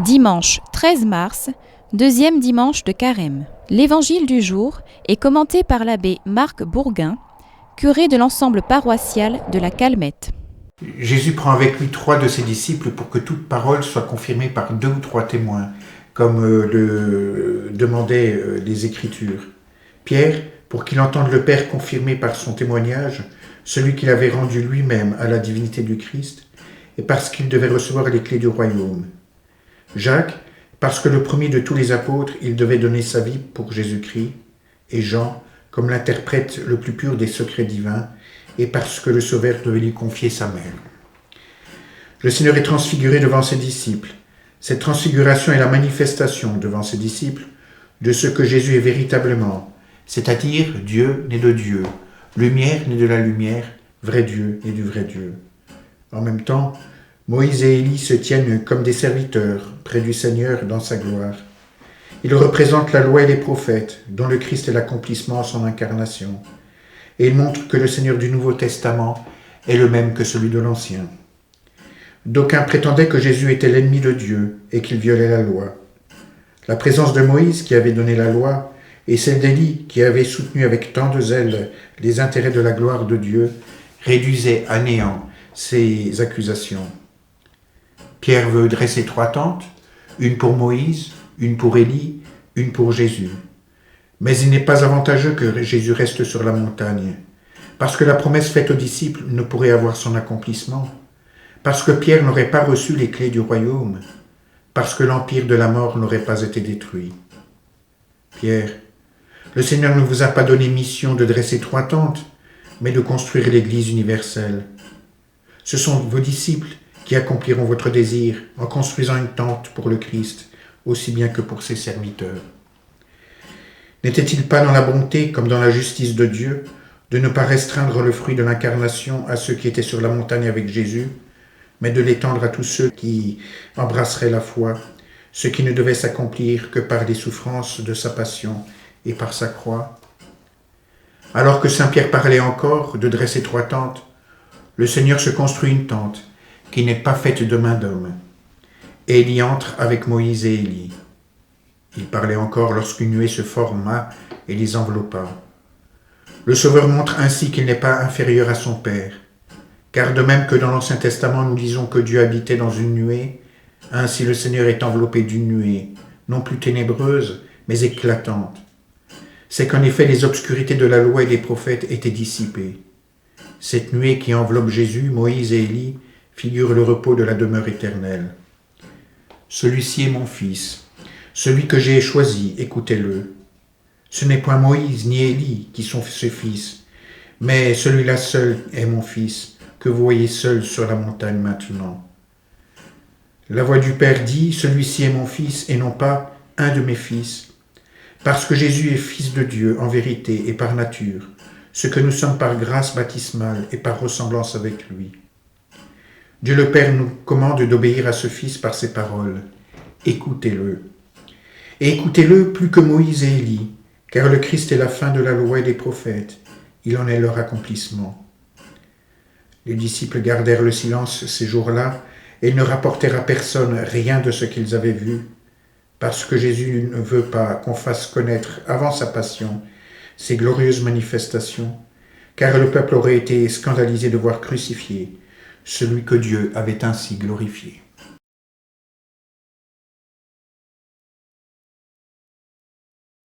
Dimanche 13 mars, deuxième dimanche de Carême. L'évangile du jour est commenté par l'abbé Marc Bourguin, curé de l'ensemble paroissial de la Calmette. Jésus prend avec lui 3 de ses disciples pour que toute parole soit confirmée par 2 ou 3 témoins, comme le demandaient les Écritures. Pierre, pour qu'il entende le Père confirmer par son témoignage celui qu'il avait rendu lui-même à la divinité du Christ, et parce qu'il devait recevoir les clés du royaume. Jacques, parce que le premier de tous les apôtres, il devait donner sa vie pour Jésus-Christ, et Jean, comme l'interprète le plus pur des secrets divins, et parce que le Sauveur devait lui confier sa mère. Le Seigneur est transfiguré devant ses disciples. Cette transfiguration est la manifestation devant ses disciples de ce que Jésus est véritablement, c'est-à-dire Dieu né de Dieu, lumière né de la lumière, vrai Dieu né du vrai Dieu. En même temps, Moïse et Élie se tiennent comme des serviteurs près du Seigneur dans sa gloire. Ils représentent la loi et les prophètes, dont le Christ est l'accomplissement en son incarnation. Et ils montrent que le Seigneur du Nouveau Testament est le même que celui de l'Ancien. D'aucuns prétendaient que Jésus était l'ennemi de Dieu et qu'il violait la loi. La présence de Moïse, qui avait donné la loi, et celle d'Élie, qui avait soutenu avec tant de zèle les intérêts de la gloire de Dieu, réduisaient à néant ces accusations. Pierre veut dresser 3 tentes, une pour Moïse, une pour Élie, une pour Jésus. Mais il n'est pas avantageux que Jésus reste sur la montagne, parce que la promesse faite aux disciples ne pourrait avoir son accomplissement, parce que Pierre n'aurait pas reçu les clés du royaume, parce que l'empire de la mort n'aurait pas été détruit. Pierre, le Seigneur ne vous a pas donné mission de dresser 3 tentes, mais de construire l'Église universelle. Ce sont vos disciples qui accompliront votre désir en construisant une tente pour le Christ, aussi bien que pour ses serviteurs. N'était-il pas dans la bonté comme dans la justice de Dieu de ne pas restreindre le fruit de l'incarnation à ceux qui étaient sur la montagne avec Jésus, mais de l'étendre à tous ceux qui embrasseraient la foi, ce qui ne devait s'accomplir que par les souffrances de sa passion et par sa croix? Alors que Saint Pierre parlait encore de dresser 3 tentes, le Seigneur se construit une tente qui n'est pas faite de main d'homme, et il y entre avec Moïse et Élie. Il parlait encore lorsqu'une nuée se forma et les enveloppa. Le Sauveur montre ainsi qu'il n'est pas inférieur à son Père, car de même que dans l'Ancien Testament nous lisons que Dieu habitait dans une nuée, ainsi le Seigneur est enveloppé d'une nuée, non plus ténébreuse, mais éclatante. C'est qu'en effet les obscurités de la loi et des prophètes étaient dissipées. Cette nuée qui enveloppe Jésus, Moïse et Élie figure le repos de la demeure éternelle. Celui-ci est mon Fils, celui que j'ai choisi, écoutez-le. Ce n'est point Moïse ni Élie qui sont ses fils, mais celui-là seul est mon Fils, que vous voyez seul sur la montagne maintenant. La voix du Père dit, celui-ci est mon Fils, et non pas un de mes fils, parce que Jésus est Fils de Dieu en vérité et par nature, ce que nous sommes par grâce baptismale et par ressemblance avec lui. Dieu le Père nous commande d'obéir à ce Fils par ses paroles. Écoutez-le. Et écoutez-le plus que Moïse et Élie, car le Christ est la fin de la loi et des prophètes. Il en est leur accomplissement. Les disciples gardèrent le silence ces jours-là et ne rapportèrent à personne rien de ce qu'ils avaient vu, parce que Jésus ne veut pas qu'on fasse connaître avant sa passion ces glorieuses manifestations, car le peuple aurait été scandalisé de voir crucifié celui que Dieu avait ainsi glorifié.